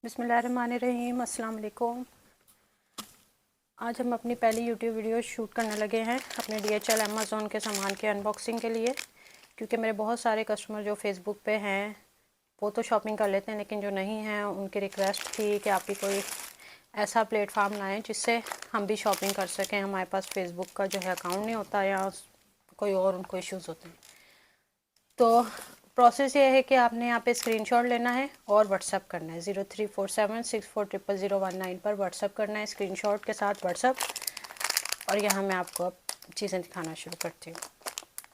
बिस्मिल्लाहिर्रहमानिर्रहीम, अस्सलाम वालेकुम। आज हम अपनी पहली यूट्यूब वीडियो शूट करने लगे हैं अपने DHL अमेज़ॉन के सामान के अनबॉक्सिंग के लिए, क्योंकि मेरे बहुत सारे कस्टमर जो फेसबुक पे हैं वो तो शॉपिंग कर लेते हैं, लेकिन जो नहीं हैं उनकी रिक्वेस्ट थी कि आप भी कोई ऐसा प्लेटफॉर्म लाएँ जिससे हम भी शॉपिंग कर सकें। हमारे पास फेसबुक का जो है अकाउंट नहीं होता या कोई और उनको इश्यूज़ होते हैं। तो प्रोसेस ये है कि आपने यहाँ पे स्क्रीनशॉट लेना है और व्हाट्सअप करना है 0347640019 पर व्हाट्सअप करना है स्क्रीनशॉट के साथ व्हाट्सअप। और यहाँ मैं आपको अब चीज़ें दिखाना शुरू करती हूँ।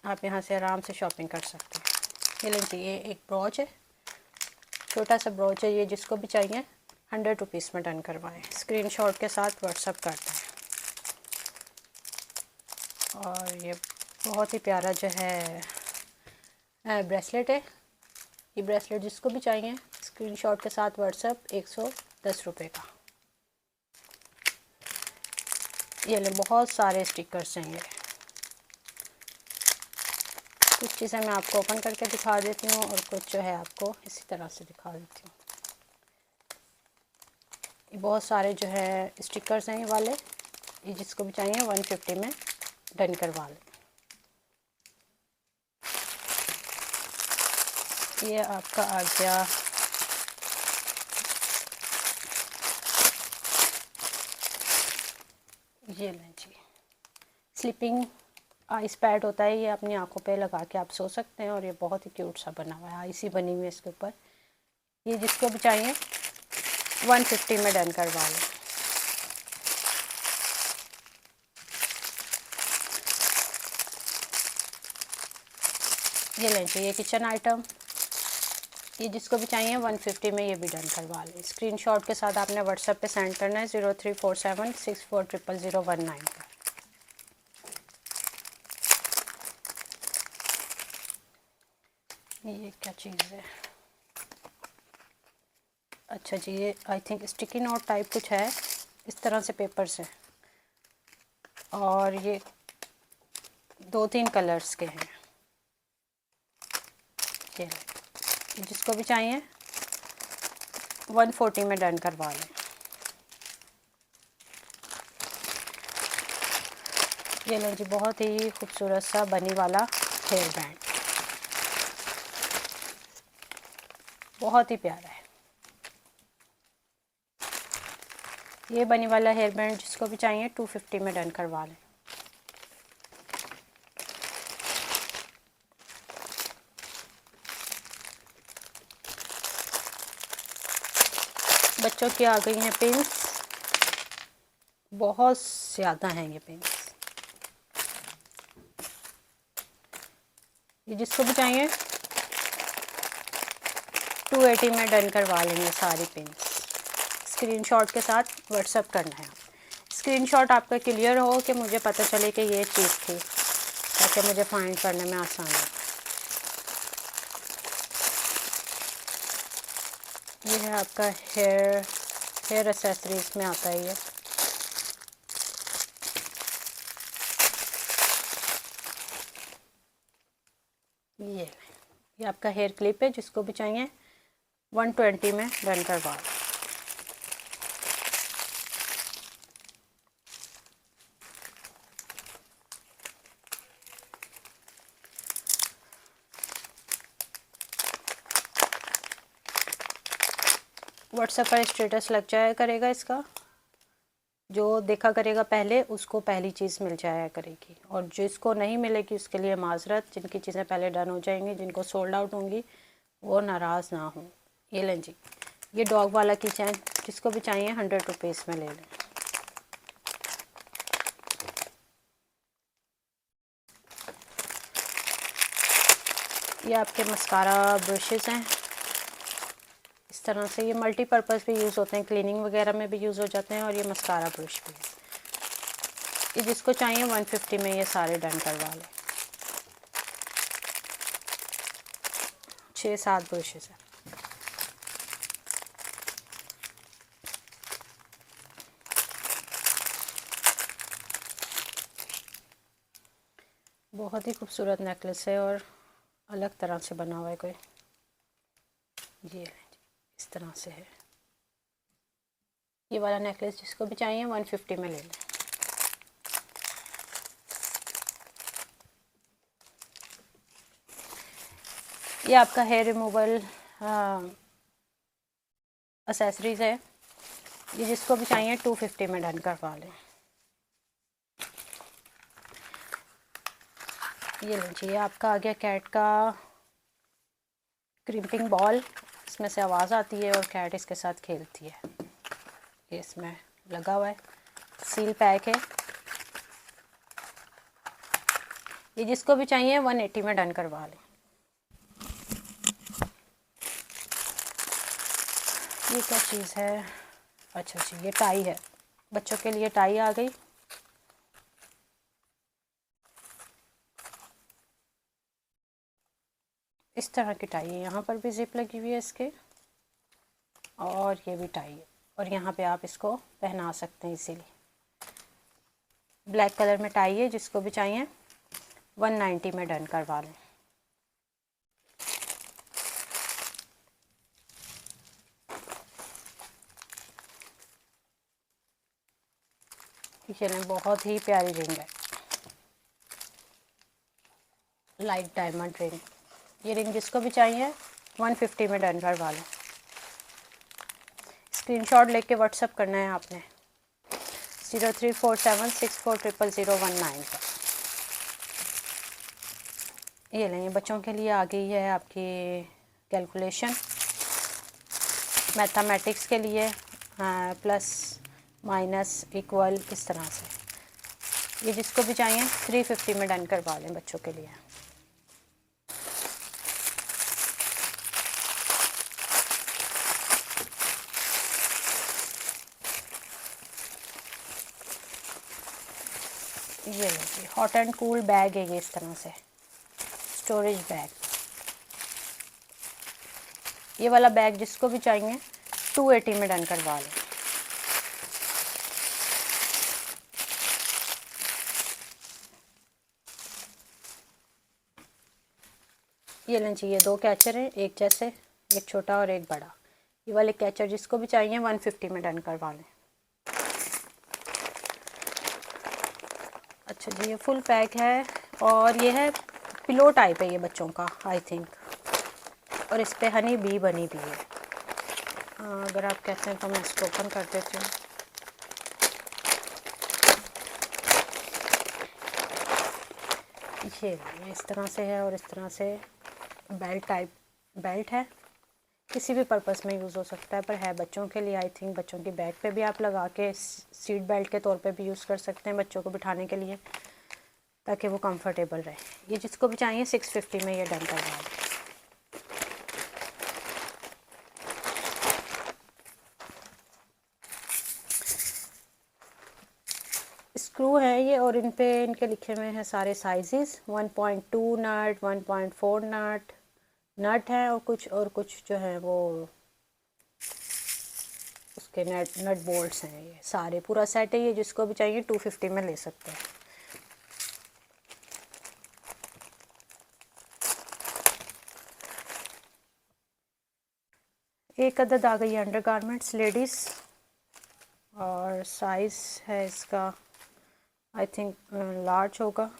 आप यहाँ से आराम से शॉपिंग कर सकते हैं। ये लीजिए, ये एक ब्रोच है, छोटा सा ब्रोच है, ये जिसको भी चाहिए 100 रुपीज़ में डन करवाएं। स्क्रीनशॉट के साथ व्हाट्सअप करते हैं। और ये बहुत ही प्यारा जो है ब्रेसलेट है। ये ब्रेसलेट जिसको भी चाहिए स्क्रीनशॉट के साथ व्हाट्सअप 110 रुपये का। ये ले, बहुत सारे स्टिकर्स हैं ये। कुछ चीज़ें मैं आपको ओपन करके दिखा देती हूँ और कुछ जो है आपको इसी तरह से दिखा देती हूँ। ये बहुत सारे जो है स्टिकर्स हैं ये वाले। ये जिसको भी चाहिए 150 में डन करवा लें। ये आपका आ गया ये लें जी, स्लीपिंग आइस पैड होता है, ये अपनी आंखों पे लगा के आप सो सकते हैं। और ये बहुत ही क्यूट सा बना हुआ है, आइसी बनी हुई है इसके ऊपर। ये जिसको भी चाहिए 150 में डन करवा लें। ये लें जी, ये किचन आइटम, ये जिसको भी चाहिए 150 में ये भी डन करवा लें। स्क्रीनशॉट के साथ आपने व्हाट्सएप पे सेंड करना है 0347640019 पर। ये क्या चीज़ है? अच्छा जी, ये I think sticky note type कुछ है, इस तरह से पेपर्स हैं। और ये 2-3 कलर्स के हैं। ये जिसको भी चाहिए 140 में डन करवा लें। ये लो जी, बहुत ही खूबसूरत सा बनी वाला हेयर बैंड, बहुत ही प्यारा है। ये बनी वाला हेयर बैंड जिसको भी चाहिए 250 में डन करवा लें। बच्चों की आ गई हैं पिंस, बहुत ज़्यादा हैं ये पिंस। ये जिसको भी चाहिए 280 में डन करवा लेंगे सारी पिंस। स्क्रीनशॉट के साथ व्हाट्सएप करना है। स्क्रीनशॉट आपका क्लियर हो कि मुझे पता चले कि ये चीज़ थी, ताकि मुझे फाइंड करने में आसानी हो। ये है आपका हेयर एक्सेसरीज में आता है ये आपका हेयर क्लिप है, जिसको भी चाहिए 120 में डन करवा। व्हाट्सएप पर स्टेटस लग जाया करेगा इसका, जो देखा करेगा पहले उसको पहली चीज़ मिल जाया करेगी। और जिसको नहीं मिलेगी उसके लिए माजरत, जिनकी चीज़ें पहले डन हो जाएंगी, जिनको सोल्ड आउट होंगी वो नाराज़ ना हो। ये लें जी, ये डॉग वाला किचन, जिसको भी चाहिए 100 रुपीज़ में ले लें। ये आपके मस्कारा ब्रशेज़ हैं इस तरह से। ये मल्टीपर्पज़ भी यूज़ होते हैं, क्लीनिंग वगैरह में भी यूज़ हो जाते हैं। और ये मस्कारा ब्रश भी है, ये जिसको चाहिए 150 में ये सारे डन करवा लें। 6-7 ब्रशेज़ हैं। बहुत ही खूबसूरत नेकलेस है और अलग तरह से बना हुआ है कोई। ये इस तरह से है। ये वाला नेकलेस जिसको भी चाहिए 150 में ले लें। ये आपका हेयर रिमूवल एसेसरीज़ है, ये जिसको भी चाहिए 250 में डन करवा लें। ये लीजिए आपका आ गया कैट का क्रिम्पिंग बॉल, इसमें से आवाज़ आती है और कैट इसके साथ खेलती है। ये इसमें लगा हुआ है, सील पैक है। ये जिसको भी चाहिए 180 में डन करवा लें। ये क्या चीज़ है, अच्छा जी ये टाई है, बच्चों के लिए टाई आ गई। इस तरह की टाई है, यहाँ पर भी जिप लगी हुई है इसके, और ये भी टाई है, और यहाँ पे आप इसको पहना सकते हैं इसीलिए। ब्लैक कलर में टाई है, जिसको भी चाहिए 190 में डन करवा लें। ये बहुत ही प्यारी रिंग है, लाइट डायमंड रिंग। ये रिंग जिसको भी चाहिए 150 में डन करवा लें। स्क्रीनशॉट लेके व्हाट्सअप करना है आपने 034764000019 पर। ये लें, बच्चों के लिए आ गई है आपकी कैलकुलेशन, मैथमेटिक्स के लिए प्लस माइनस इक्वल, इस तरह से। ये जिसको भी चाहिए 350 में डन करवा लें बच्चों के लिए। ये लीजिए हॉट एंड कूल बैग है, ये इस तरह से स्टोरेज बैग। ये वाला बैग जिसको भी चाहिए 280 में डन करवा लें। ये लें चाहिए, 2 कैचर हैं, एक जैसे, एक छोटा और एक बड़ा। ये वाले कैचर जिसको भी चाहिए 150 में डन करवा लें। अच्छा जी, ये फुल पैक है, और ये है पिलो टाइप है ये बच्चों का आई थिंक, और इस पे हनी बी बनी भी है। अगर आप कहते हैं तो मैं इसको ओपन कर देती हूँ। ये इस तरह से है, और इस तरह से बेल्ट टाइप बेल्ट है, किसी भी पर्पस में यूज़ हो सकता है, पर है बच्चों के लिए आई थिंक। बच्चों की बैग पे भी आप लगा के सीट बेल्ट के तौर पे भी यूज़ कर सकते हैं बच्चों को बिठाने के लिए, ताकि वो कंफर्टेबल रहे। ये जिसको भी चाहिए 650 में ये डन करवा दें। स्क्रू है ये, और इन पे इनके लिखे हुए हैं सारे साइजेस, 1.2 नट, 1.4 नट है, और कुछ जो है वो उसके नट बोल्ट्स हैं। ये सारे पूरा सेट है, ये जिसको भी चाहिए 250 में ले सकते हैं। एक अदद आ गई अंडर गारमेंट्स लेडीज़, और साइज़ है इसका आई थिंक लार्ज होगा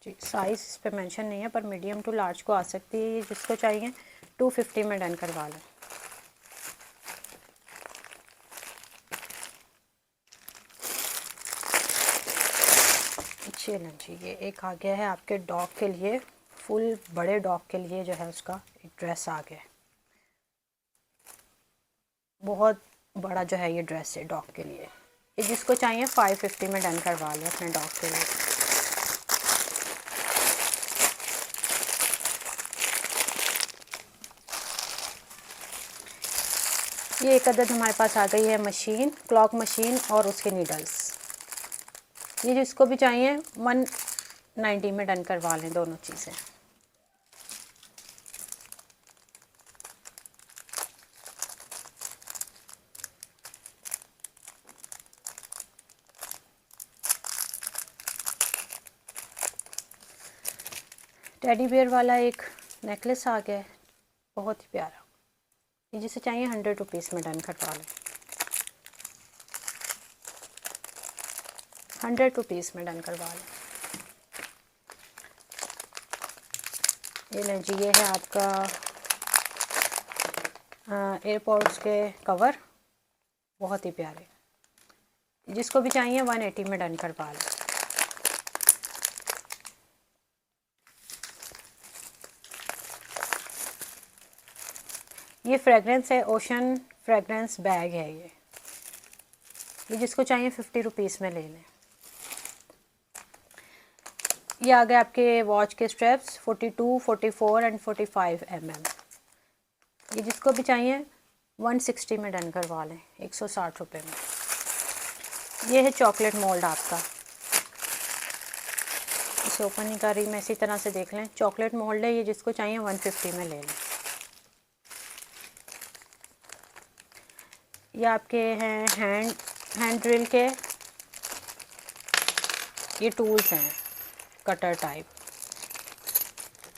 जी। साइज़ इस पे मेंशन नहीं है, पर मीडियम टू लार्ज को आ सकती है। ये जिसको चाहिए 250 में डन करवा लें। चलिए जी, ये एक आ गया है आपके डॉग के लिए, फुल बड़े डॉग के लिए जो है उसका एक ड्रेस आ गया है। बहुत बड़ा जो है ये ड्रेस है डॉग के लिए। ये जिसको चाहिए 550 में डन करवा लें अपने डॉग के लिए। ये एक अदद हमारे पास आ गई है मशीन, क्लॉक मशीन और उसके नीडल्स। ये जिसको भी चाहिए 190 में डन करवा लें दोनों चीज़ें। टेडी बियर वाला एक नेकलेस आ गया है, बहुत ही प्यारा। ये जिसे चाहिए 100 रुपीज़ में डन करवा लें, 100 रुपीज़ में डन करवा लें। ये लें जी, ये है आपका एयरपोर्ट्स के कवर, बहुत ही प्यारे। जिसको भी चाहिए 180 में डन करवा लें। ये फ्रेगरेंस है, ओशन फ्रेगरेंस बैग है ये जिसको चाहिए 50 रुपीज़ में ले लें। ये आ गए आपके वॉच के स्ट्रैप्स 42, 44 एंड 45 mm। ये जिसको भी चाहिए 160 में डन करवा लें, 160 रुपये में। ये है चॉकलेट मोल्ड आपका, इसे ओपन नहीं कर रही मैं, इसी तरह से देख लें। चॉकलेट मोल्ड है, ये जिसको चाहिए 150 में ले लें। ये आपके हैं हैंड ड्रिल के ये टूल्स हैं, कटर टाइप।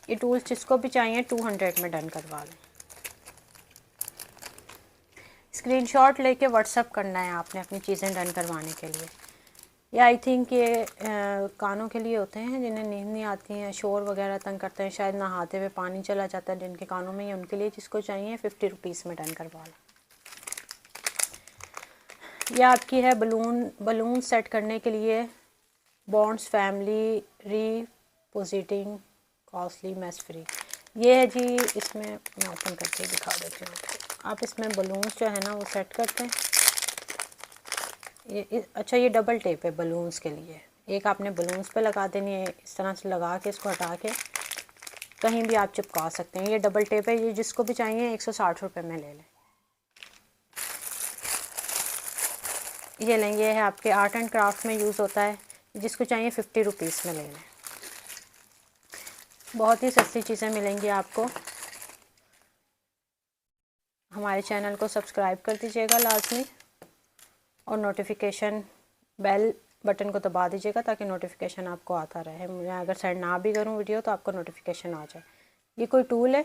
ये टूल्स जिसको भी चाहिए 200 में डन करवा लें। स्क्रीनशॉट लेके व्हाट्सअप करना है आपने अपनी चीज़ें डन करवाने के लिए। या आई थिंक ये कानों के लिए होते हैं जिन्हें नींद नहीं आती है, शोर वगैरह तंग करते हैं, शायद नहाते हुए पानी चला जाता है जिनके कानों में, ही उनके लिए जिसको चाहिए 50 रुपीज़ में डन करवा लें। यह आपकी है बलून सेट करने के लिए बॉन्ड्स फैमिली रीपोजिटिंग कॉस्टली मेस फ्री। ये है जी, इसमें मैं ओपन करके दिखा देती हूँ आपको। आप इसमें बलून्स जो है ना वो सेट करते हैं। ये अच्छा, ये डबल टेप है बलून्स के लिए। एक आपने बलून्स पे लगा देनी है, इस तरह से लगा के इसको हटा के कहीं भी आप चिपका सकते हैं। ये डबल टेप है, ये जिसको भी चाहिए 160 रुपये में ले लें। ये लेंगे, है आपके आर्ट एंड क्राफ्ट में यूज़ होता है, जिसको चाहिए 50 रुपीज़ में ले लें। बहुत ही सस्ती चीज़ें मिलेंगी आपको। हमारे चैनल को सब्सक्राइब कर दीजिएगा लाजमी, और नोटिफिकेशन बेल बटन को दबा दीजिएगा ताकि नोटिफिकेशन आपको आता रहे। मैं अगर सेंड ना भी करूं वीडियो तो आपको नोटिफिकेशन आ जाए। ये कोई टूल है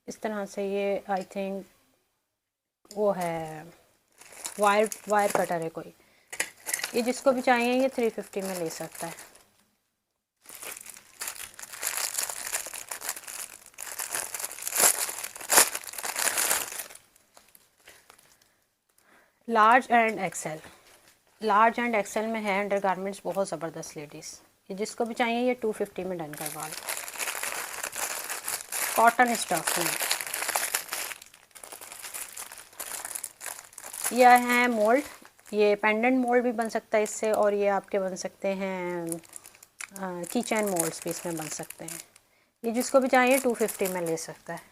इस तरह से, ये आई थिंक वो है वायर कटर है कोई। ये जिसको भी चाहिए ये 350 में ले सकता है। लार्ज एंड एक्सेल में है अंडरगारमेंट्स, बहुत ज़बरदस्त लेडीज़। ये जिसको भी चाहिए ये 250 में डन करवा लो, कॉटन स्टफ में। यह है मोल्ड, ये पेंडेंट मोल्ड भी बन सकता है इससे, और ये आपके बन सकते हैं किचन मोल्ड्स भी इसमें बन सकते हैं। ये जिसको भी चाहिए 250 में ले सकता है।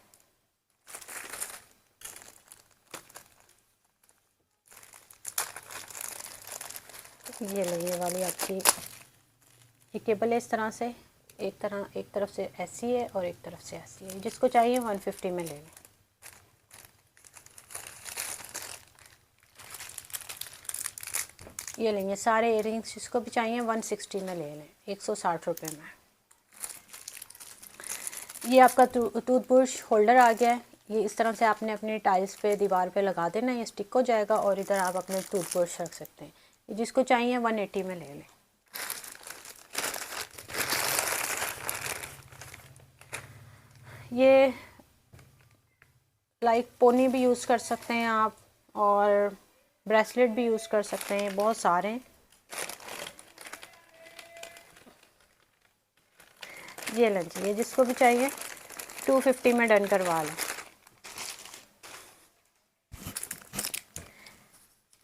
ये लगे वाली आपकी ये केबल है इस तरह से, एक तरफ से ऐसी है और एक तरफ से ऐसी है। जिसको चाहिए 150 में ले लें। ये लेंगे सारे इयरिंग्स, जिसको भी चाहिए 160 में ले लें, 160 रुपये में। ये आपका टूथब्रश होल्डर आ गया है। ये इस तरह से आपने अपनी टाइल्स पे दीवार पे लगा देना, ये स्टिक हो जाएगा और इधर आप अपने टूथब्रश रख सकते हैं। ये जिसको चाहिए 180 में ले लें। ये लाइक पोनी भी यूज़ कर सकते हैं आप, और ब्रेसलेट भी यूज़ कर सकते हैं, बहुत सारे हैं। ये लीजिए, ये जिसको भी चाहिए 250 में डन करवा लें।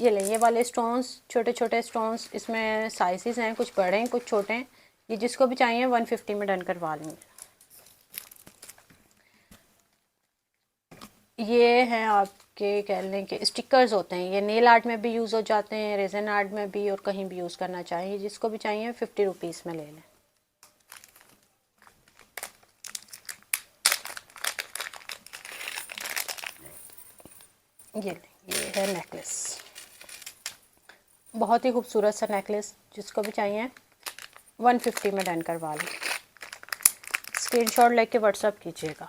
ये लें, ये वाले स्टोन्स, छोटे छोटे स्टोन्स, इसमें साइजेस हैं, कुछ बड़े हैं कुछ छोटे हैं। ये जिसको भी चाहिए 150 में डन करवा लेंगे। ये हैं आपके कह लें कि स्टिकर्स होते हैं, ये नेल आर्ट में भी यूज़ हो जाते हैं, रेजन आर्ट में भी, और कहीं भी यूज़ करना चाहिए। जिसको भी चाहिए 50 रुपीज़ में ले लें। ये है नेकलेस, बहुत ही खूबसूरत सा नेकलेस। जिसको भी चाहिए 150 में डन करवा लें। स्क्रीनशॉट लेके व्हाट्सअप कीजिएगा।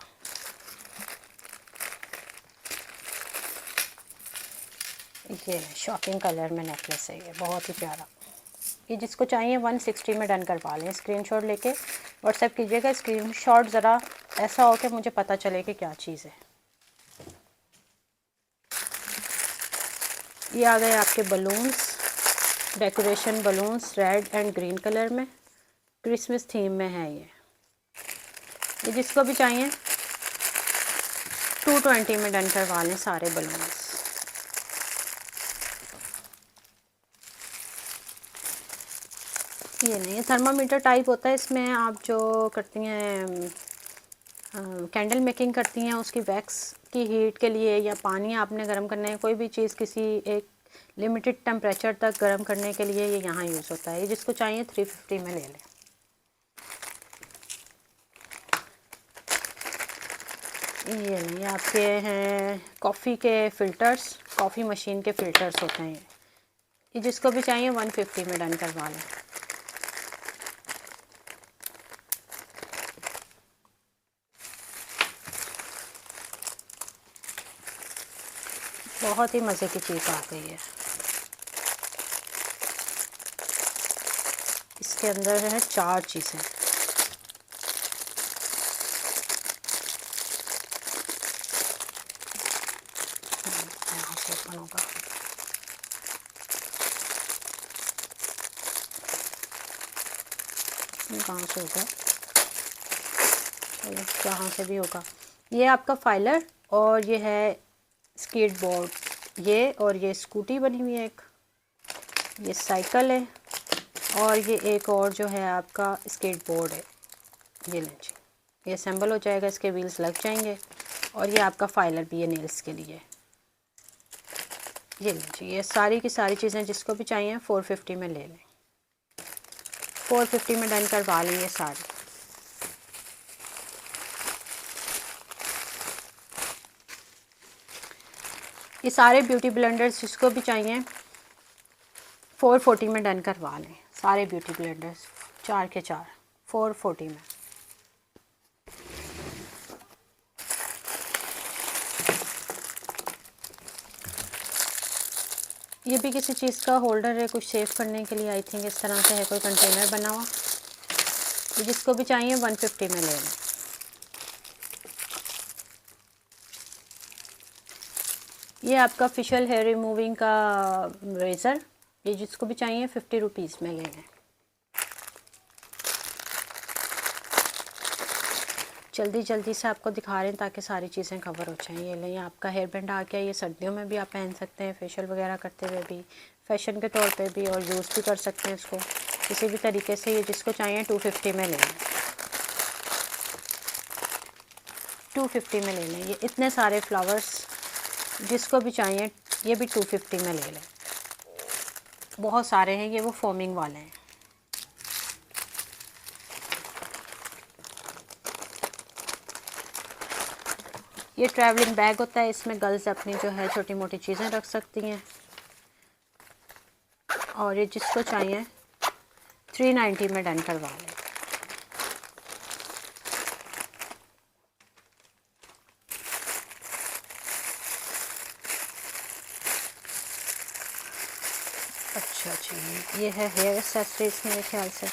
ये शॉकिंग कलर में नेकलेस है, ये बहुत ही प्यारा। ये जिसको चाहिए 160 में डन करवा लें। स्क्रीनशॉट लेके व्हाट्सएप कीजिएगा। स्क्रीनशॉट ज़रा ऐसा हो कि मुझे पता चले कि क्या चीज़ है। ये आ गए आपके balloons, decoration balloons red and green colour में, क्रिसमस थीम में है ये जिसको भी चाहिए 220 में डन करवा लें सारे बलून्स। ये नहीं, थर्मामीटर टाइप होता है। इसमें आप जो करती हैं कैंडल मेकिंग करती हैं, उसकी वैक्स की हीट के लिए या पानी आपने गर्म करना है, कोई भी चीज़ किसी एक लिमिटेड टेम्परेचर तक गर्म करने के लिए ये यहाँ यूज़ होता है। ये जिसको चाहिए 350 में ले लें। ये नहीं, आपके हैं कॉफ़ी के फ़िल्टर्स, कॉफ़ी मशीन के फ़िल्टर्स होते हैं ये जिसको भी चाहिए 150 में डन करवा लें। बहुत ही मज़े की चीज़ आ गई है। इसके अंदर है 4 चीज़ें। यहाँ से ओपन होगा। कहाँ से होगा, चलो कहाँ से भी होगा। ये आपका फाइलर और ये है स्केट बोर्ड, ये और ये स्कूटी बनी हुई है एक, ये साइकिल है और ये एक और जो है आपका स्केट बोर्ड है। ये लीजिए, ये असेंबल हो जाएगा, इसके व्हील्स लग जाएंगे। और ये आपका फाइलर भी है नेल्स के लिए। ये लीजिए, ये सारी की सारी चीज़ें जिसको भी चाहिए 450 में ले लें। 450 में डन करवा लें ये सारी। ये सारे ब्यूटी ब्लेंडर्स जिसको भी चाहिए 440 में डन करवा लें। सारे ब्यूटी ब्लेंडर्स 4 के 4 440 में। ये भी किसी चीज़ का होल्डर है, कुछ सेव करने के लिए। आई थिंक इस तरह से है, कोई कंटेनर बना हुआ। ये जिसको भी चाहिए 150 में ले लें। ये आपका फेशियल हेयर रिमूविंग का रेज़र, ये जिसको भी चाहिए 50 रुपीज़ में ले लें। जल्दी जल्दी से आपको दिखा रहे हैं ताकि सारी चीज़ें कवर हो जाएं। ये लें, आपका हेयर बैंड आ गया। ये सर्दियों में भी आप पहन सकते हैं, फेशियल वगैरह करते हुए भी, फैशन के तौर पे भी, और यूज़ भी कर सकते हैं इसको किसी भी तरीके से। ये जिसको चाहिए 250 में ले लें। 250 में ले लें। ये इतने सारे फ्लावर्स जिसको भी चाहिए ये भी 250 में ले लें। बहुत सारे हैं, ये वो फोमिंग वाले हैं। ये ट्रैवलिंग बैग होता है, इसमें गर्ल्स अपनी जो है छोटी मोटी चीज़ें रख सकती हैं। और ये जिसको चाहिए 390 में डन करवा लें। अच्छा जी, ये है हेयर एक्सेसरीज मेरे ख्याल से,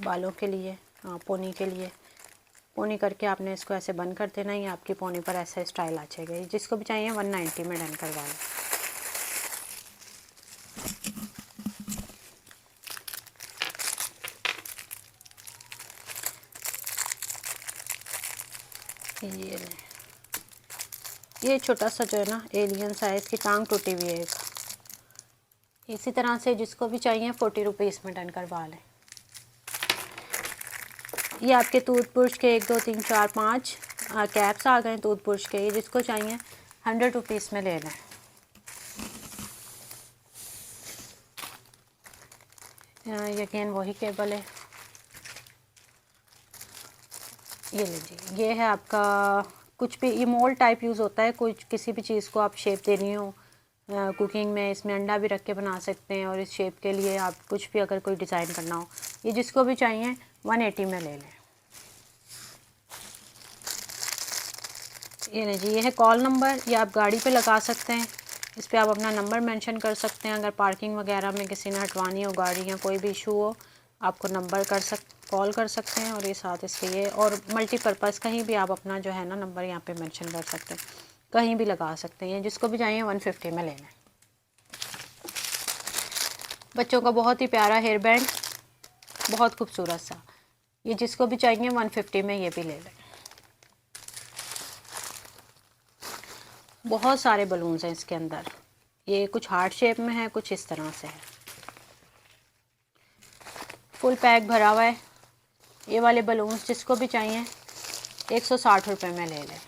बालों के लिए, हाँ पोनी के लिए। पोनी करके आपने इसको ऐसे बंद कर देना, ये आपकी पोनी पर ऐसा स्टाइल आ जाएगा। जिसको भी चाहिए 190 में डन करवा लें। ये छोटा सा जो है ना एलियन साइज़ की टांग टूटी हुई है एक। इसी तरह से जिसको भी चाहिए 40 रुपीज़ में डन करवा लें। ये आपके टूथब्रश के 1 2 3 4 5 कैप्स आ गए टूथब्रश के। ये जिसको चाहिए 100 रुपीज़ में ले लें। ये अगेन वही केबल है। ये लीजिए, ये है आपका कुछ भी, ये मोल्ड टाइप यूज़ होता है। कुछ किसी भी चीज़ को आप शेप देनी हो कुकिंग में, इसमें अंडा भी रख के बना सकते हैं। और इस शेप के लिए आप कुछ भी अगर कोई डिज़ाइन करना हो, ये जिसको भी चाहिए 180 में ले लें। ये लीजिए, ये है कॉल नंबर, ये आप गाड़ी पे लगा सकते हैं इस पर आप अपना नंबर मेंशन कर सकते हैं। अगर पार्किंग वगैरह में किसी ने हटवानी हो गाड़ी या कोई भी इशू हो, आपको नंबर कॉल कर सकते हैं। और ये साथ इसके ये और मल्टीपर्पज़ कहीं भी आप अपना जो है ना नंबर यहाँ पे मेंशन कर सकते हैं, कहीं भी लगा सकते हैं। जिसको भी चाहिए 150 में लेना है। बच्चों का बहुत ही प्यारा हेयर बैंड, बहुत खूबसूरत सा, ये जिसको भी चाहिए 150 में ये भी ले लें। बहुत सारे बलून्स हैं इसके अंदर, ये कुछ हार्ट शेप में है, कुछ इस तरह से है। फुल पैक भरा हुआ है। ये वाले बलून्स जिसको भी चाहिए 160 रुपये में ले लें।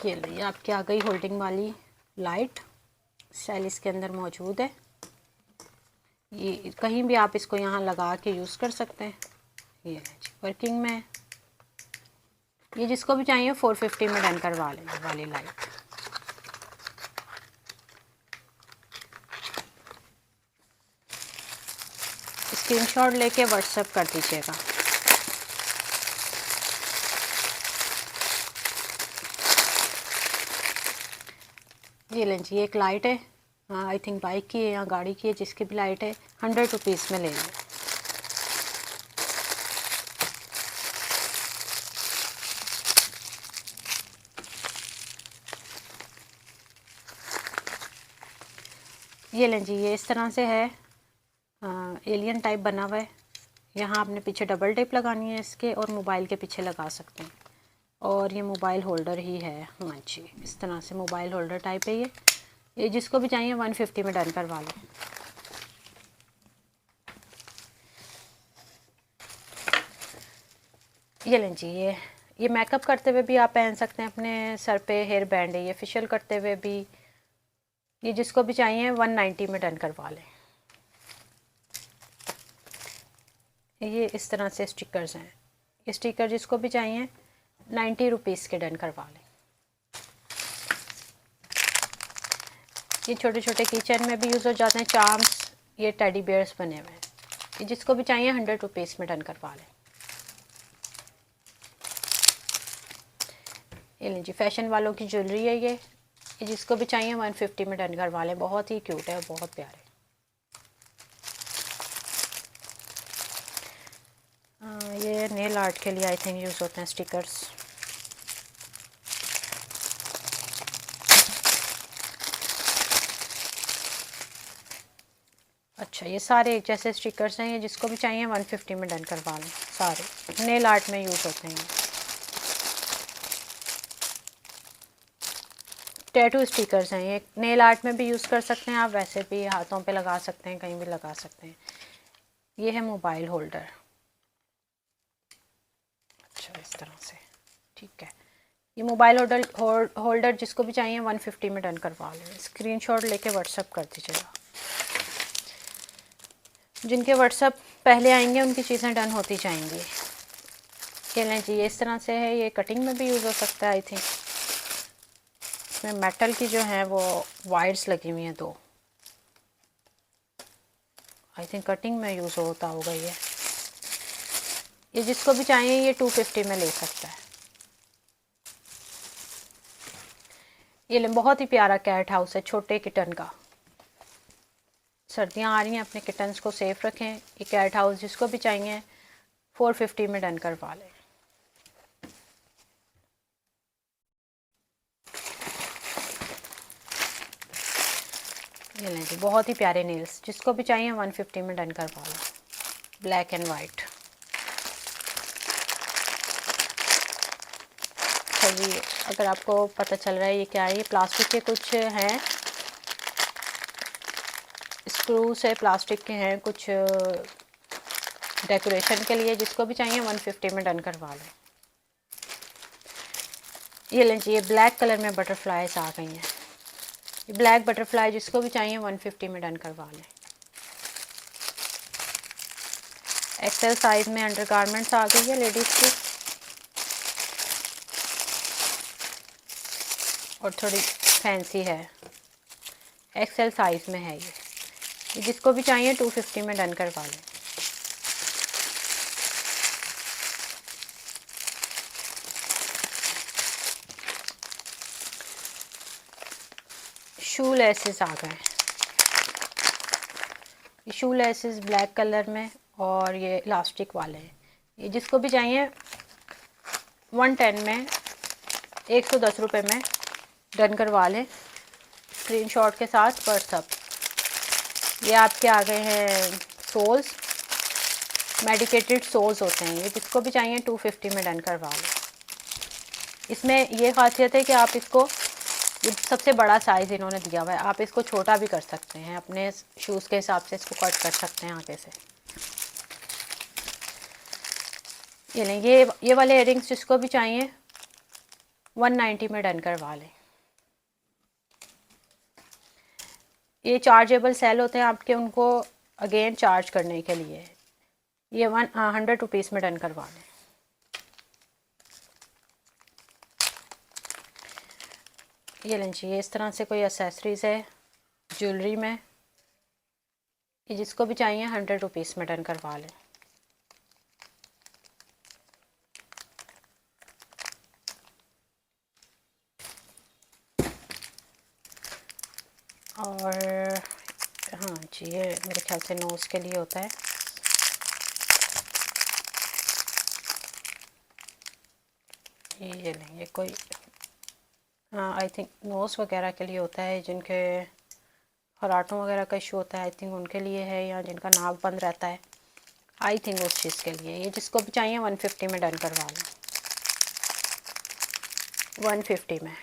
ये लीजिए आपकी आ गई होल्डिंग वाली लाइट, सेल इसके अंदर मौजूद है। ये कहीं भी आप इसको यहाँ लगा के यूज़ कर सकते हैं। ये है जी वर्किंग में। ये जिसको भी चाहिए 450 में डन करवा लें वाली लाइट। स्क्रीनशॉट लेके व्हाट्सएप कर दीजिएगा। ये लें जी, एक लाइट है, आई थिंक बाइक की है या गाड़ी की है, जिसकी भी लाइट है 100 रुपीज़ में ले लें। ये लें जी, ये इस तरह से है, एलियन टाइप बना हुआ है। यहाँ आपने पीछे डबल टेप लगानी है इसके और मोबाइल के पीछे लगा सकते हैं। और ये मोबाइल होल्डर ही है, हाँ जी, इस तरह से मोबाइल होल्डर टाइप है ये जिसको भी चाहिए 150 में डन करवा लें। ये लें जी, ये मेकअप करते हुए भी आप पहन सकते हैं अपने सर पे। हेयर बैंड है ये, फेशियल करते हुए भी। ये जिसको भी चाहिए 190 में डन करवा लें। ये इस तरह से स्टिकर्स हैं, ये स्टिकर जिसको भी चाहिए 90 रुपीज़ के डन करवा लें। ये छोटे छोटे किचन में भी यूज़ हो जाते हैं, चार्म्स, ये टेडी बियर्स बने हुए हैं। ये जिसको भी चाहिए 100 रुपीज़ में डन करवा लें। ये लीजिए फैशन वालों की ज्वेलरी है ये जिसको भी चाहिए 150 में डन करवा लें। बहुत ही क्यूट है और बहुत प्यारे। ये नेल आर्ट के लिए आई थिंक यूज़ होते हैं स्टिकर्स। अच्छा, ये सारे एक जैसे स्टिकर्स हैं, ये जिसको भी चाहिए 150 में डन करवा लें। सारे नेल आर्ट में यूज़ होते हैं। टैटू स्टिकर्स हैं, ये नेल आर्ट में भी यूज़ कर सकते हैं आप, वैसे भी हाथों पे लगा सकते हैं, कहीं भी लगा सकते हैं। ये है मोबाइल होल्डर, अच्छा इस तरह से, ठीक है। ये मोबाइल होल्डर जिसको भी चाहिए 150 में डन करवा लें। स्क्रीनशॉट लेके व्हाट्सएप कर दीजिएगा। जिनके व्हाट्सएप पहले आएंगे उनकी चीज़ें डन होती जाएंगी। ये लें जी, ये इस तरह से है, ये कटिंग में भी यूज़ हो सकता है आई थिंक। इसमें मेटल की जो है वो वायर्स लगी हुई हैं दो, आई थिंक कटिंग में यूज़ होता होगा ये जिसको भी चाहिए ये 250 में ले सकता है। ये लें, बहुत ही प्यारा कैट हाउस है छोटे किटन का। सर्दियाँ आ रही हैं, अपने किटन्स को सेफ रखें। ये कैट हाउस जिसको भी चाहिए 450 में डन करवा लें। ये लें जी, बहुत ही प्यारे नेल्स, जिसको भी चाहिए 150 में डन करवा लें। Black and white. अच्छा जी, अगर आपको पता चल रहा है ये क्या है, ये प्लास्टिक के कुछ हैं, स्क्रू से प्लास्टिक के हैं कुछ डेकोरेशन के लिए। जिसको भी चाहिए 150 में डन करवा लें। ये लें जी, ये ब्लैक कलर में बटरफ्लाइज आ गई हैं। ये ब्लैक बटरफ्लाई जिसको भी चाहिए 150 में डन करवा लें। एक्सेल साइज़ में अंडरगारमेंट्स आ गई है लेडीज़ की, और थोड़ी फैंसी है, एक्सेल साइज़ में है ये। जिसको भी चाहिए 250 में डन करवा लें। शू लेसेस आ गए, शू लेसेस ब्लैक कलर में और ये इलास्टिक वाले हैं। ये जिसको भी चाहिए 110 में 110 रुपये में डन करवा लें स्क्रीनशॉट के साथ व्हाट्सअप। ये आपके आ गए हैं सोल्स, मेडिकेटेड सोल्स होते हैं। ये जिसको भी चाहिए 250 में डन करवा लें। इसमें ये खासियत है कि आप इसको, ये सबसे बड़ा साइज़ इन्होंने दिया हुआ है, आप इसको छोटा भी कर सकते हैं, अपने शूज़ के हिसाब से इसको कट कर सकते हैं आगे से। ये नहीं, ये वाले इयरिंग्स जिसको भी चाहिए 190 में डन करवा लें। ये चार्जेबल सेल होते हैं आपके, उनको अगेन चार्ज करने के लिए। ये 100 रुपीज़ में डन करवा लें। ये लीजिए, इस तरह से कोई एसेसरीज़ है ज्वेलरी में, ये जिसको भी चाहिए 100 रुपीज़ में डन करवा लें। और हाँ जी, ये मेरे ख्याल से नोज़ के लिए होता है। ये नहीं, ये कोई आई थिंक नोज़ वगैरह के लिए होता है, जिनके खराटों वगैरह का इशू होता है, आई थिंक उनके लिए है, या जिनका नाक बंद रहता है, आई थिंक उस चीज़ के लिए। ये जिसको भी चाहिए 150 में डन करवा लें, 150 में।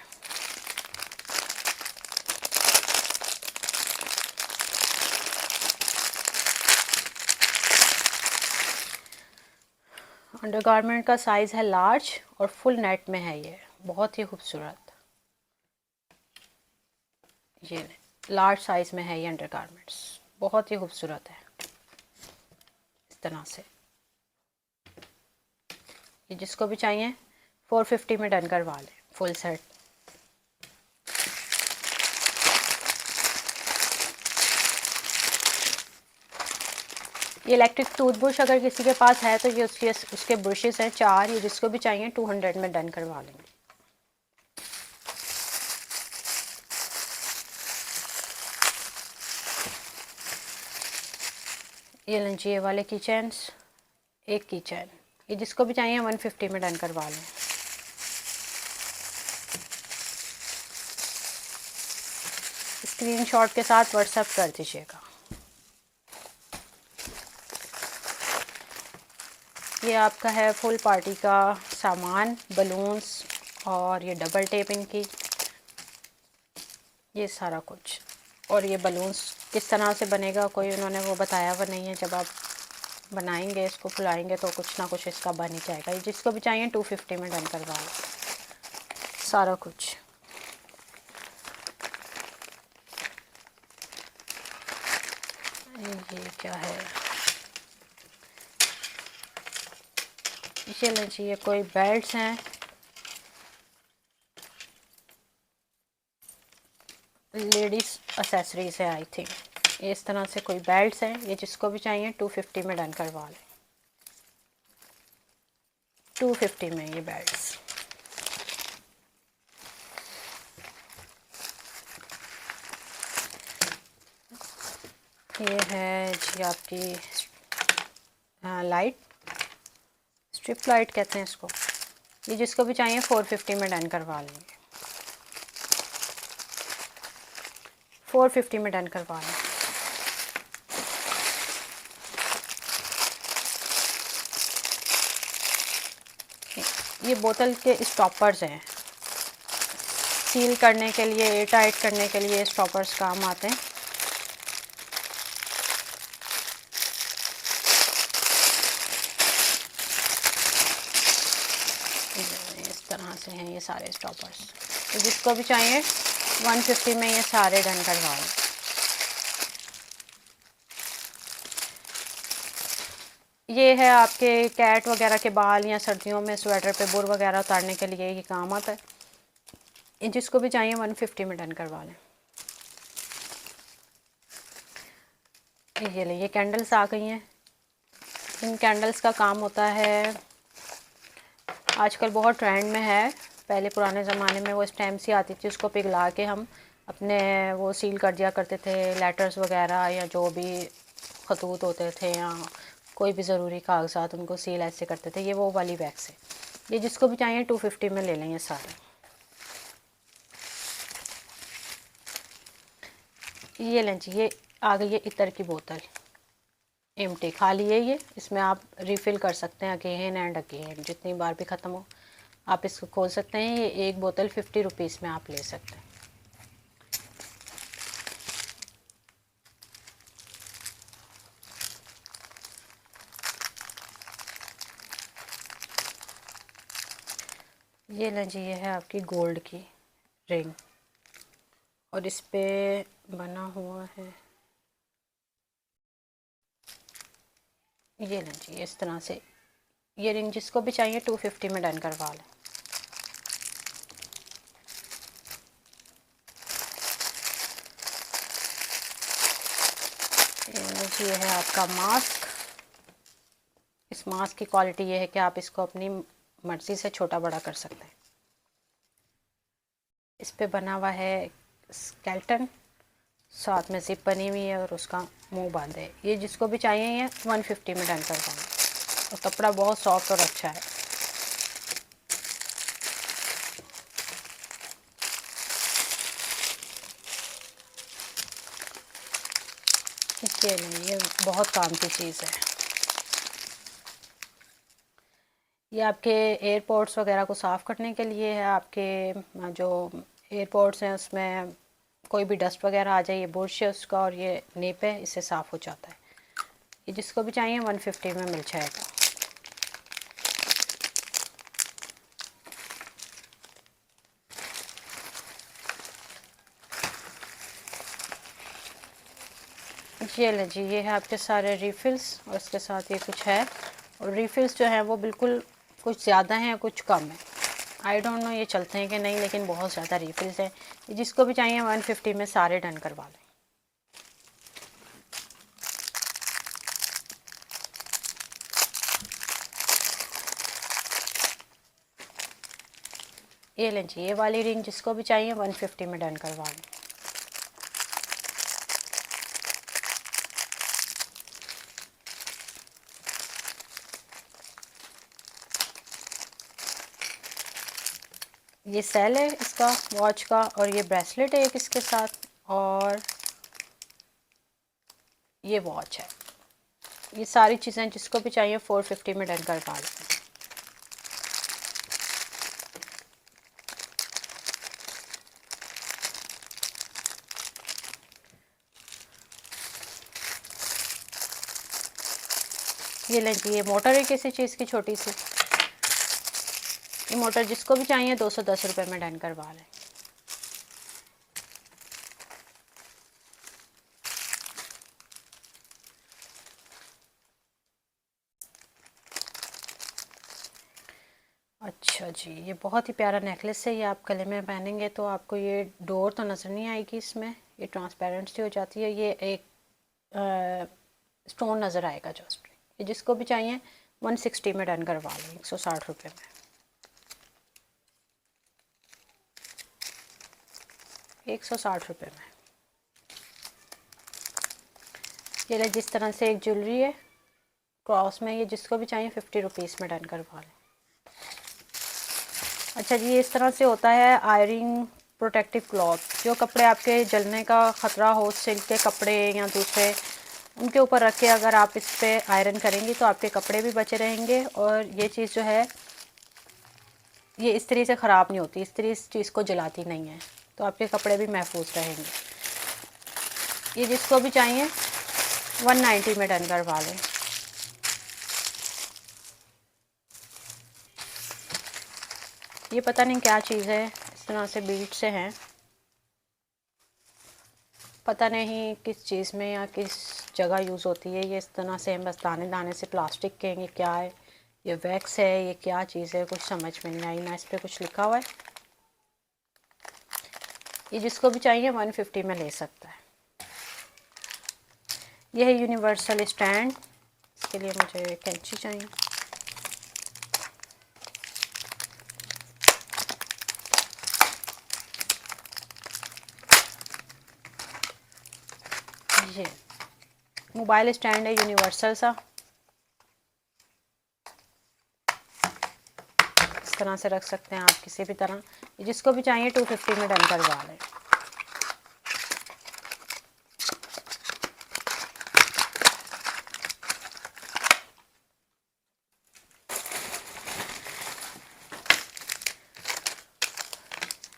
अंडरगारमेंट का साइज़ है लार्ज और फुल नेट में है, ये बहुत ही खूबसूरत। ये लार्ज साइज़ में है ये अंडरगारमेंट्स, बहुत ही खूबसूरत है इस तरह से। ये जिसको भी चाहिए 450 में डन करवा लें फुल सेट। ये इलेक्ट्रिक टूथब्रश अगर किसी के पास है तो ये उसके ब्रशेस हैं 4, ये जिसको भी चाहिए 200 में डन करवा लेंगे। ये लीजिए, ये वाले की चैन्स, एक की चैन, ये जिसको भी चाहिए 150 में डन करवा लें। स्क्रीनशॉट के साथ व्हाट्सएप कर दीजिएगा। ये आपका है फुल पार्टी का सामान, बलून्स और ये डबल टेपिंग की, ये सारा कुछ। और ये बलून्स किस तरह से बनेगा कोई उन्होंने वो बताया हुआ नहीं है, जब आप बनाएंगे इसको फुलाएंगे तो कुछ ना कुछ इसका बन ही जाएगा। ये जिसको भी चाहिए 250 में डन करवा लो सारा कुछ। ये क्या है, ये लीजिए, कोई बेल्ट्स हैं, लेडीज़ एसेसरीज है आई थिंक। इस तरह से कोई बेल्ट्स हैं, ये जिसको भी चाहिए 250 में डन करवा लें, 250 में ये बेल्ट्स। ये है जी आपकी लाइट, स्ट्रिप लाइट कहते हैं इसको, ये जिसको भी चाहिए 450 में डन करवा लेंगे, 450 में डन करवा लें। ये बोतल के स्टॉपर्स हैं, सील करने के लिए, एयर टाइट करने के लिए स्टॉपर्स काम आते हैं। इस तरह से हैं ये सारे स्टॉपर्स, तो जिसको भी चाहिए 150 में ये सारे डन करवा लें। ये है आपके कैट वगैरह के बाल, या सर्दियों में स्वेटर पे बुर वगैरह उतारने के लिए ये काम आता है। ये जिसको भी चाहिए 150 में डन करवा लें। ये ले, ये कैंडल्स आ गई हैं। इन कैंडल्स का काम होता है, आजकल बहुत ट्रेंड में है। पहले पुराने ज़माने में वो स्टैम्प सी आती थी, उसको पिघला के हम अपने वो सील कर दिया करते थे, लेटर्स वगैरह या जो भी खतूत होते थे या कोई भी ज़रूरी कागजात, उनको सील ऐसे करते थे। ये वो वाली वैक्स है। ये जिसको भी चाहिए 250 में ले लें ये सारे। ये लें जी, ये आ गई है इत्र की बोतल, एम्प्टी खाली है ये। इसमें आप रिफ़िल कर सकते हैं अगेन एंड अगेन, जितनी बार भी ख़त्म हो आप इसको खोल सकते हैं। ये एक बोतल 50 रुपीज़ में आप ले सकते हैं। ये लें जी, ये है आपकी गोल्ड की रिंग और इस पे बना हुआ है, ये लें जी इस तरह से। ये रिंग जिसको भी चाहिए 250 में डन करवा लें। ये है आपका मास्क। इस मास्क की क्वालिटी ये है कि आप इसको अपनी मर्ज़ी से छोटा बड़ा कर सकते हैं। इस पे बना हुआ है स्केल्टन, साथ में जिप बनी हुई है और उसका मुंह बंद है। ये जिसको भी चाहिए ये 150 में डन कर पाऊँगा और कपड़ा बहुत सॉफ्ट और अच्छा है। ये बहुत काम की चीज़ है। ये आपके एयरपोर्ट्स वगैरह को साफ़ करने के लिए है। आपके जो एयरपोर्ट्स हैं उसमें कोई भी डस्ट वगैरह आ जाए, ये बुरश है उसका और ये नेप है, इससे साफ़ हो जाता है। ये जिसको भी चाहिए 150 में मिल जाएगा। ये ले जी, ये है आपके सारे रिफ़िल्स और इसके साथ ये कुछ है। और रिफ़िल्स जो है वो बिल्कुल कुछ ज़्यादा हैं कुछ कम है, आई डोंट नो ये चलते हैं कि नहीं, लेकिन बहुत ज़्यादा रिफ़िल्स हैं। ये जिसको भी चाहिए 150 में सारे डन करवा लें। ये लें जी, ये वाली रिंग जिसको भी चाहिए 150 में डन करवा लें। ये सेल है इसका वॉच का और ये ब्रेसलेट है एक इसके साथ और ये वॉच है। ये सारी चीज़ें जिसको भी चाहिए 450 में डन करवा लें। ये लें जी, ये मोटर है किसी चीज़ की छोटी सी। ये मोटर जिसको भी चाहिए 210 रुपये में डन करवा लें। अच्छा जी, ये बहुत ही प्यारा नेकलेस है। ये आप गले में पहनेंगे तो आपको ये डोर तो नज़र नहीं आएगी, इसमें ये ट्रांसपेरेंट सी हो जाती है। ये एक स्टोन नज़र आएगा जस्ट। ये जिसको भी चाहिए 160 में डन करवा लें, 160 रुपये में। 160 रुपये में। ये ले, जिस तरह से एक ज्वेलरी है क्रॉस में, ये जिसको भी चाहिए 50 रुपीज़ में डन करवा लें। अच्छा जी, ये इस तरह से होता है आयरिंग प्रोटेक्टिव क्लॉथ। जो कपड़े आपके जलने का ख़तरा हो, सिल्क के कपड़े या दूसरे, उनके ऊपर रख के अगर आप इस पर आयरन करेंगी तो आपके कपड़े भी बचे रहेंगे। और ये चीज़ जो है ये इस तरह से ख़राब नहीं होती, इस तरह इस चीज़ को जलाती नहीं है, तो आपके कपड़े भी महफूज रहेंगे। ये जिसको भी चाहिए 190 में डन करवा लें। ये पता नहीं क्या चीज़ है, इस तरह से बीट से हैं, पता नहीं किस चीज़ में या किस जगह यूज़ होती है। ये इस तरह से बस दाने दाने से प्लास्टिक के हैं। ये क्या है, ये वैक्स है, ये क्या चीज़ है, कुछ समझ में नहीं आई। ना इस पर कुछ लिखा हुआ है। ये जिसको भी चाहिए 150 में ले सकता है। यह है यूनिवर्सल स्टैंड। इसके लिए मुझे कैंची चाहिए। ये मोबाइल स्टैंड है यूनिवर्सल सा, इस तरह से रख सकते हैं आप किसी भी तरह। जिसको भी चाहिए 250 में डन करवा लें।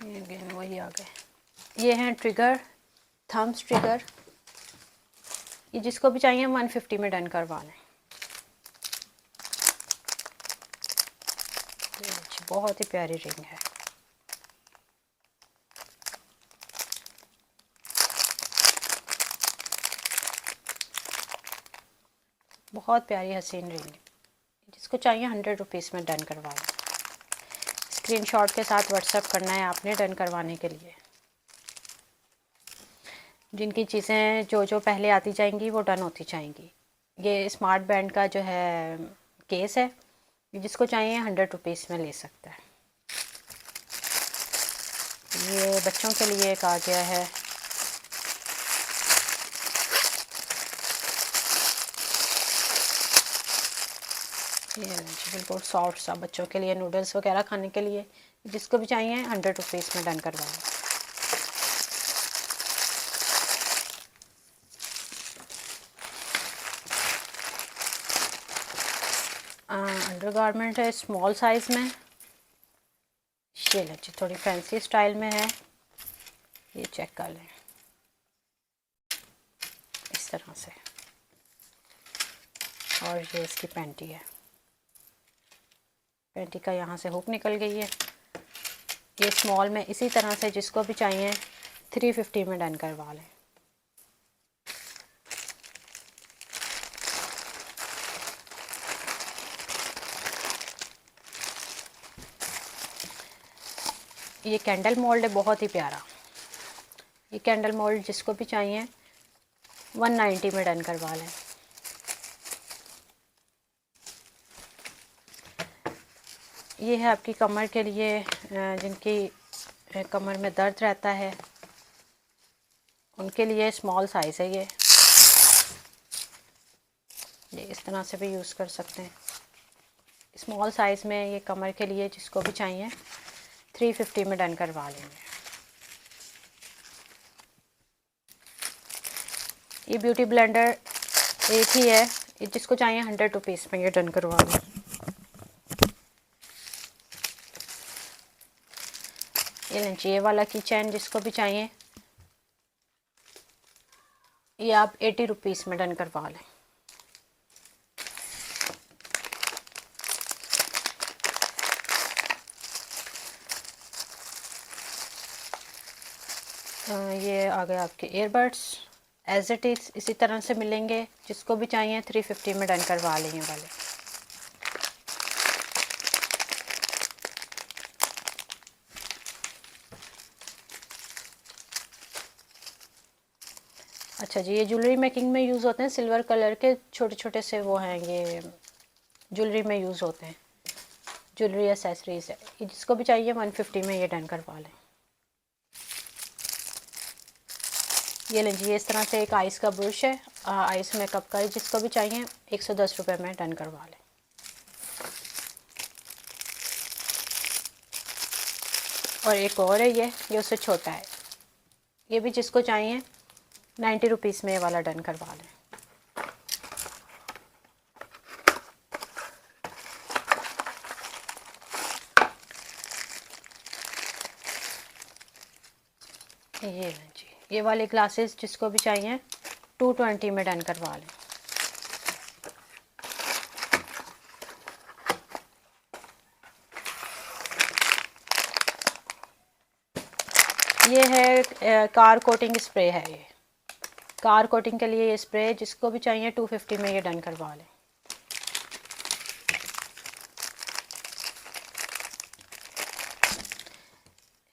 ये अगेन वही आ गए। ये हैं ट्रिगर, थम्स ट्रिगर। ये जिसको भी चाहिए 150 में डन करवा लें। बहुत ही प्यारी रिंग है। बहुत प्यारी हसीन रिंग है। जिसको चाहिए 100 रुपीज़ में डन करवा लें। स्क्रीनशॉट के साथ व्हाट्सएप करना है आपने डन करवाने के लिए। जिनकी चीज़ें जो पहले आती जाएंगी वो डन होती जाएंगी। ये स्मार्ट बैंड का जो है केस है, जिसको चाहिए 100 रुपीज़ में ले सकता है। ये बच्चों के लिए एक आ गया है। ये बिल्कुल सॉफ्ट सा बच्चों के लिए, नूडल्स वगैरह खाने के लिए। जिसको भी चाहिए 100 रुपीज़ में डन करवा लें। अंडर गारमेंट है स्मॉल साइज़ में। ये लें जी, थोड़ी फैंसी स्टाइल में है। ये चेक कर लें इस तरह से। और ये इसकी पैंटी है। पैंटी का यहाँ से हुक निकल गई है। ये स्मॉल में इसी तरह से जिसको भी चाहिए 350 में डन करवा लें। ये कैंडल मोल्ड है, बहुत ही प्यारा। ये कैंडल मोल्ड जिसको भी चाहिए 190 में डन करवा लें। ये है आपकी कमर के लिए, जिनकी कमर में दर्द रहता है उनके लिए स्मॉल साइज़ है। ये इस तरह से भी यूज़ कर सकते हैं। स्मॉल साइज़ में ये कमर के लिए जिसको भी चाहिए 350 में डन करवा लेंगे। ये ब्यूटी ब्लेंडर एक ही है, ये जिसको चाहिए 100 रुपीज़ में ये डन करवा लें। ये लें, ये वाला की चैन जिसको भी चाहिए ये आप 80 रुपीज़ में डन करवा लें। ये आ गए आपके ईयरबड्स, एज इट इज़ इसी तरह से मिलेंगे। जिसको भी चाहिए 350 में डन करवा लेंगे वाले। अच्छा जी, ये ज्वेलरी मेकिंग में यूज़ होते हैं। सिल्वर कलर के छोटे छोटे से वो हैं, ये ज्वेलरी में यूज़ होते हैं। ज्वेलरी एसेसरीज़ है। ये जिसको भी चाहिए 150 में ये डन करवा लें। ये लें जी, इस तरह से एक आइस का ब्रश है, आइस मेकअप का। जिसको भी चाहिए 110 रुपये में डन करवा लें। और एक और है, ये उससे छोटा है। ये भी जिसको चाहिए 90 रुपीज़ में ये वाला डन करवा लें। ये लें जी, ये वाले ग्लासेस जिसको भी चाहिए 220 में डन करवा लें। ये है कार कोटिंग स्प्रे है। ये कार कोटिंग के लिए ये स्प्रे जिसको भी चाहिए 250 में ये डन करवा लें।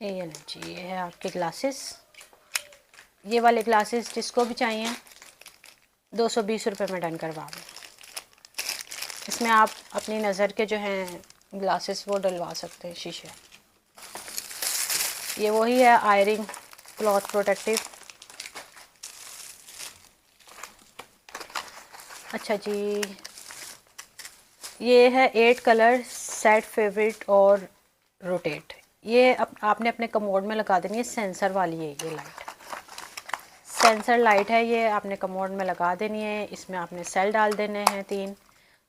ये लें जी, ये है आपके ग्लासेस। ये वाले ग्लासेस जिसको भी चाहिए 220 रुपये में डन करवा दें। इसमें आप अपनी नज़र के जो हैं ग्लासेस वो डलवा सकते हैं, शीशे। ये वही है आयरिंग क्लॉथ प्रोटेक्टिव। अच्छा जी, ये है 8 कलर सेट फेवरेट और रोटेट। ये आपने अपने कमोड में लगा देनी है, सेंसर वाली है ये लाइट, सेंसर लाइट है ये, आपने कमोड में लगा देनी है। इसमें आपने सेल डाल देने हैं 3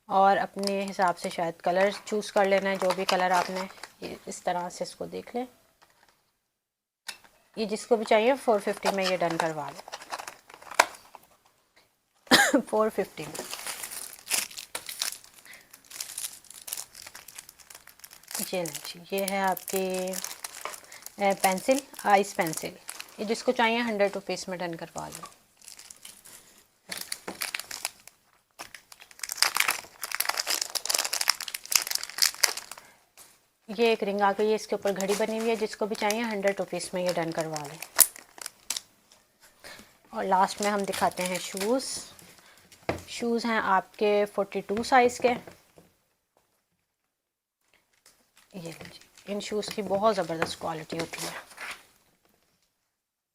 और अपने हिसाब से शायद कलर चूज़ कर लेना है, जो भी कलर आपने। इस तरह से इसको देख लें, ये जिसको भी चाहिए 450 में ये डन करवा लें। 450 में ये जी, ये है आपकी पेंसिल, आइस पेंसिल। ये जिसको चाहिए 100 रुपीज़ में डन करवा लें। ये एक रिंग आ गई है, इसके ऊपर घड़ी बनी हुई है, जिसको भी चाहिए 100 रुपीज़ में ये डन करवा लें। और लास्ट में हम दिखाते हैं शूज़। शूज़ हैं आपके 42 साइज़ के। ये लीजिए, इन शूज़ की बहुत ज़बरदस्त क्वालिटी होती है,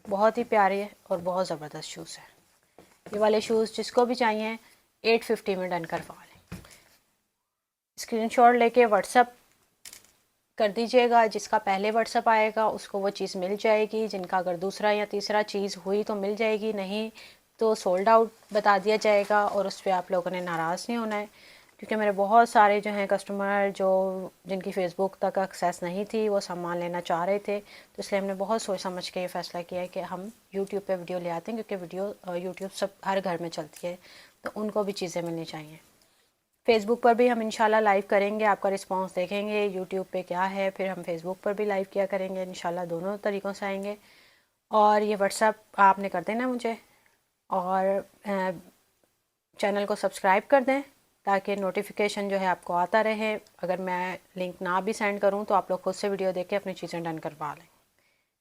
बहुत ही प्यारे है और बहुत ज़बरदस्त शूज़ है। ये वाले शूज़ जिसको भी चाहिए 850 में डन करवा लें। स्क्रीनशॉट लेके व्हाट्सअप कर दीजिएगा, जिसका पहले व्हाट्सअप आएगा उसको वो चीज़ मिल जाएगी। जिनका अगर दूसरा या तीसरा चीज़ हुई तो मिल जाएगी, नहीं तो सोल्ड आउट बता दिया जाएगा। और उस पर आप लोगों ने नाराज़ नहीं होना है, क्योंकि मेरे बहुत सारे जो हैं कस्टमर जो जिनकी फ़ेसबुक तक एक्सेस नहीं थी, वो सामान लेना चाह रहे थे। तो इसलिए हमने बहुत सोच समझ के ये फ़ैसला किया है कि हम यूट्यूब पे वीडियो ले आते हैं, क्योंकि वीडियो यूट्यूब सब हर घर में चलती है, तो उनको भी चीज़ें मिलनी चाहिए। फ़ेसबुक पर भी हम इंशाल्लाह लाइव करेंगे, आपका रिस्पांस देखेंगे यूट्यूब पे क्या है, फिर हम फ़ेसबुक पर भी लाइव किया करेंगे इंशाल्लाह, दोनों तरीक़ों से आएंगे। और ये व्हाट्सअप आपने कर देना मुझे, और चैनल को सब्सक्राइब कर दें ताकि नोटिफिकेशन जो है आपको आता रहे। अगर मैं लिंक ना भी सेंड करूं तो आप लोग खुद से वीडियो देख के अपनी चीज़ें डन करवा लें।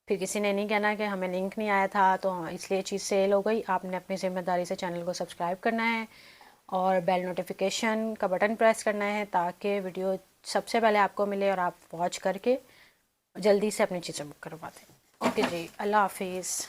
फिर किसी ने नहीं कहना कि हमें लिंक नहीं आया था तो इसलिए चीज़ सेल हो गई। आपने अपनी ज़िम्मेदारी से चैनल को सब्सक्राइब करना है और बेल नोटिफिकेशन का बटन प्रेस करना है, ताकि वीडियो सबसे पहले आपको मिले और आप वॉच करके जल्दी से अपनी चीज़ें बुक करवा दें। ओके जी, अल्लाह हाफिज़।